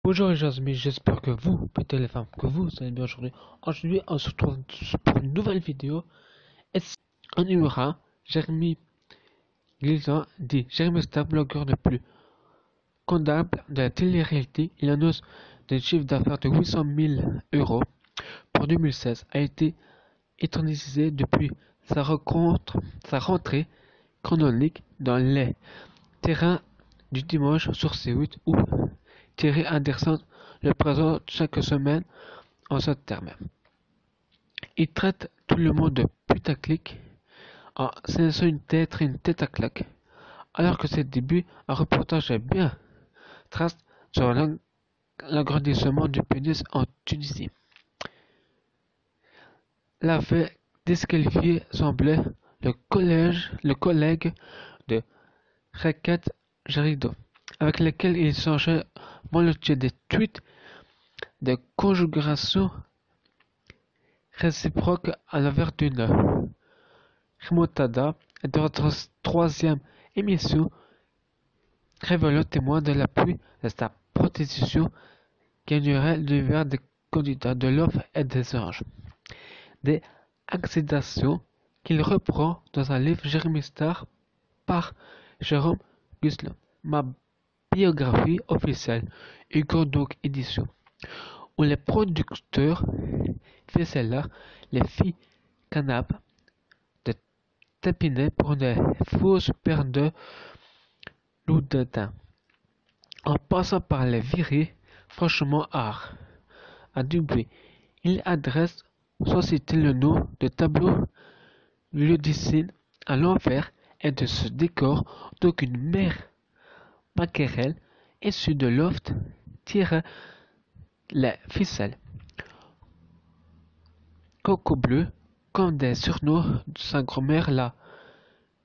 Bonjour les amis, j'espère que vous, peut-être les femmes, que vous allez bien aujourd'hui. Aujourd'hui, on se retrouve pour une nouvelle vidéo. Et on y aura Jérémy Glissant, dit Jérémy Star, blogueur le plus comptable de la télé-réalité. Il annonce un chiffre d'affaires de 800 000 euros pour 2016. A été éternisé depuis sa rentrée chronologique dans les terrains du dimanche sur C8 où Thierry Anderson le présente chaque semaine en ce terme. Il traite tout le monde de putaclic en sélectionnant une tête à claque, alors que ses débuts, un reportage est bien trace sur l'agrandissement du pénis en Tunisie. L'avait disqualifié semblait le collègue de Reket Jerido, avec lequel il changeait volontiers des tweets de conjuration réciproque à l'envers d'une remontada de notre troisième émission révélant témoin de l'appui de sa proposition gagnerait l'univers des candidats de l'offre et des anges. Des accusations qu'il reprend dans un livre Jérémy Star par Jérôme Gusselin, ma biographie officielle, Hugo donc édition, où les producteurs faisaient là les filles canapes de Tapinet pour des fausses paires de Loudun, en passant par les virées franchement art. À Dubuis, il adresse, sans citer le nom de tableau l'Odyssée à l'envers et de ce décor d'aucune mère maquerelle issue de loft tire les ficelles. Coco bleu, comme des surnoms de sa grand-mère la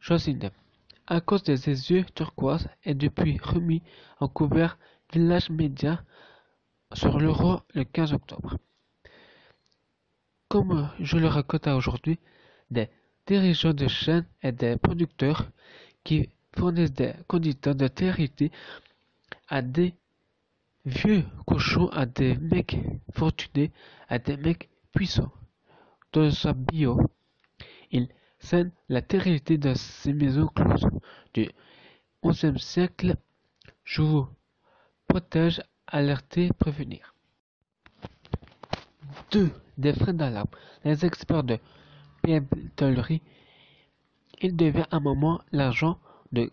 Josine, à cause de ses yeux turquoise est depuis remis en couvert Village Média sur l'Euro le 15 octobre. Comme je le raconte aujourd'hui, des dirigeants de chaînes et des producteurs qui fournissent des candidats de télé à des vieux cochons, à des mecs fortunés, à des mecs puissants. Dans sa bio, il scène la télé de ces maisons closes du XIe siècle. Je vous protège, alerter, prévenir. 2. Des freins d'alarme. Les experts de piétonnerie. Il devient un moment l'argent de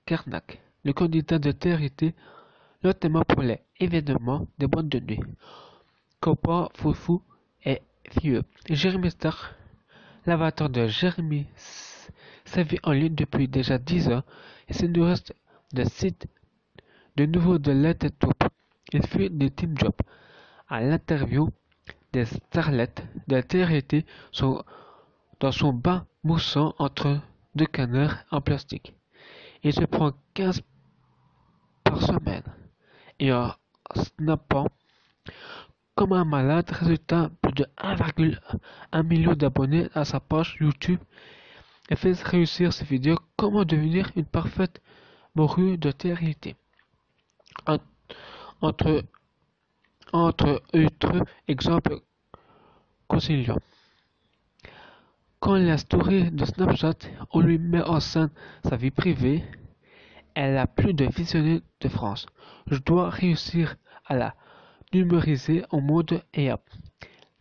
Karnak, le candidat de TRT, notamment pour les événements des boîtes de nuit. Copain, Foufou et Vieux. Jérémy Star, l'avatar de Jérémy, sévit en ligne depuis déjà 10 ans et se nourrit de sites de nouveau de Let Top. Il fut de Team Job. À l'interview, des starlettes de TRT sont dans son bain moussant entre deux canards en plastique. Il se prend 15 par semaine et en snappant comme un malade, résultat plus de 1,1 million d'abonnés à sa page YouTube et fait réussir ses vidéos comment devenir une parfaite morue de TRT. Entre autres exemples conciliants. Quand la story de Snapchat, on lui met en scène sa vie privée, elle a plus de visionnaires de France. Je dois réussir à la numériser en mode EAP.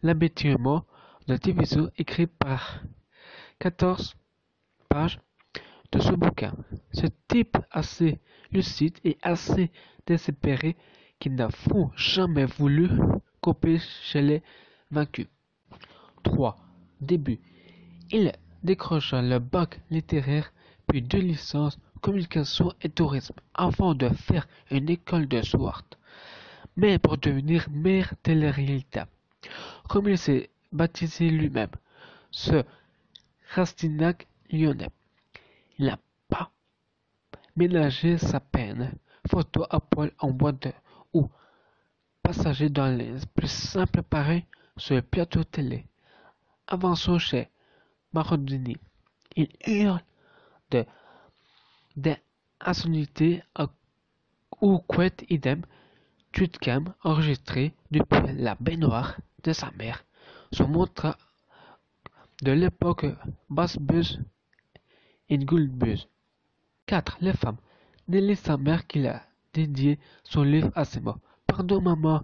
L'habituellement de division écrit par 14 pages de ce bouquin. Ce type assez lucide et assez désespéré qui n'a jamais voulu couper chez les vaincus. 3. Début. Il décrocha le bac littéraire puis 2 licences communication et tourisme avant de faire une école de SWAT. Mais pour devenir maire télé-réalité, comme il s'est baptisé lui-même, ce Rastignac lyonnais. Il n'a pas ménagé sa peine. Photo à poil en boîte ou passager dans les plus simples pareils sur le plateau télé. Avançons chez Marodini. Il hurle d'insolité ou quid idem. Tutcam enregistré depuis la baignoire de sa mère se montra de l'époque basse-buzz et gould-buzz. 4. Les femmes. Nelly, sa mère, qui a dédié son livre à ses mots. Pardon maman,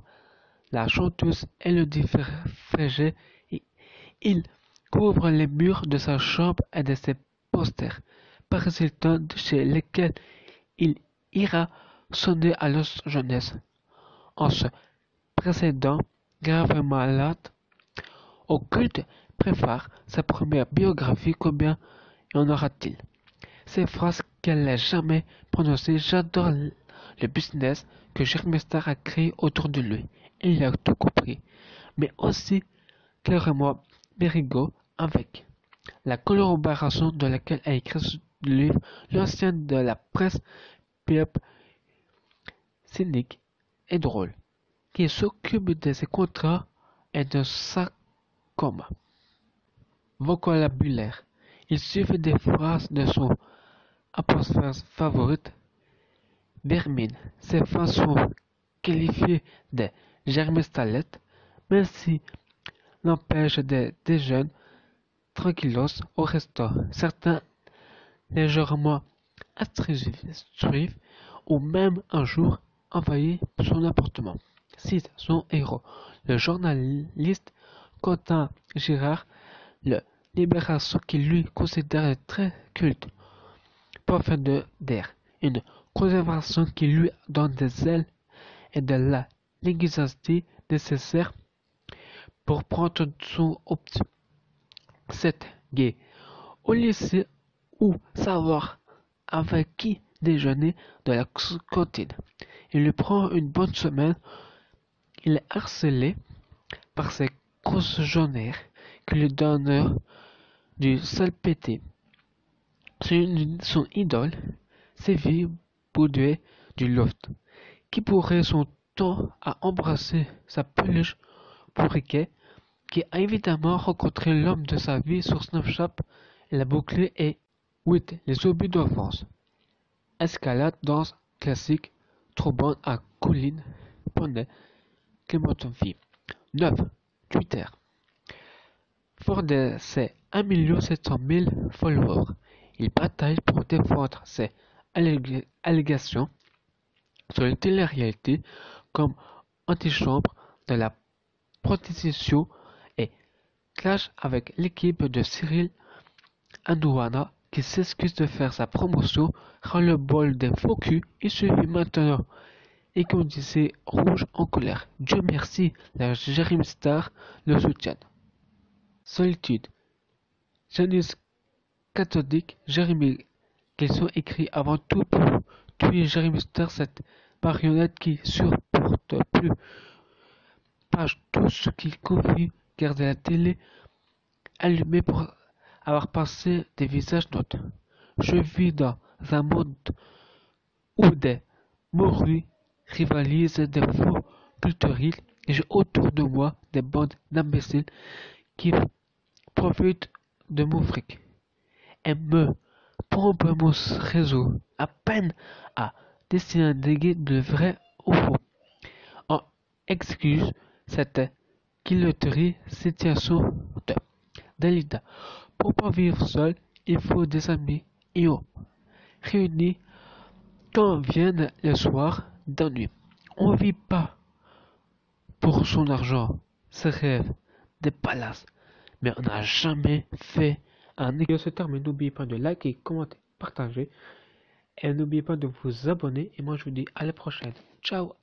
la chanteuse Elodie Frégé, il couvre les murs de sa chambre et de ses posters parasitants chez lesquels il ira sonner à leur jeunesse. En se précédant gravement malade, Occulte prépare sa première biographie. Combien y en aura-t-il? Ces phrases qu'elle n'a jamais prononcées. J'adore le business que Jeremy Starr a créé autour de lui. Il a tout compris, mais aussi clairement Merigo avec la collaboration de laquelle a écrit ce livre, l'ancien de la presse pop cynique et drôle, qui s'occupe de ses contrats et de sa com. Vocabulaire. Il suffit des phrases de son apostrophe favorite, Vermine. Ces phrases sont qualifiées de germestalettes, même si l'empêche de déjeuner tranquillos au resto. Certains légèrement intrusifs ou même un jour envahi son appartement. 6. Son héros, le journaliste Quentin Girard, le Libération qui lui considère très culte, profondeur d'air, une conservation qui lui donne des ailes et de la linguistique nécessaire pour prendre son optique. 7. Gay. Au lycée ou savoir avec qui déjeuner de la cantine. Il lui prend une bonne semaine. Il est harcelé par ses congénères qui lui donnent du salpêté. Son idole, Séville Boudet du Loft, qui pourrait son temps à embrasser sa peluche bourriquet, qui a évidemment rencontré l'homme de sa vie sur Snapchat et la bouclée est 8. Les objets d'enfance. Escalade, danse classique, trombone à Colline, Poney, Clémentonville. 9. Twitter. Fort de ses 1 700 000 followers, il bataille pour défendre ses allégations sur la télé-réalité comme antichambre de la prostitution et clash avec l'équipe de Cyril Hanouna qui s'excuse de faire sa promotion, rend le bol des faux culs. Il suffit maintenant et qu'on disait rouge en colère. Dieu merci, la Jeremy Starr le soutient. Solitude. Janus catholique, Jeremy, qu'ils sont écrits avant tout pour tuer Jeremy Starr, cette marionnette qui supporte plus page tout ce qu'il confie, garder la télé allumée pour avoir passé des visages notes. Je vis dans un monde où des morues rivalisent des faux culturels et j'ai autour de moi des bandes d'imbéciles qui profitent de mon fric et me pompent mon réseau à peine à distinguer de vrai ou faux. En excuse cette guilloterie situation de Dalida. Pour pas vivre seul, il faut des amis et réunis quand viennent les soirs d'ennui. On vit pas pour son argent, ses rêves, des palaces, mais on n'a jamais fait un équilibre. Se termine. N'oubliez pas de liker, commenter, partager et n'oubliez pas de vous abonner et moi je vous dis à la prochaine. Ciao.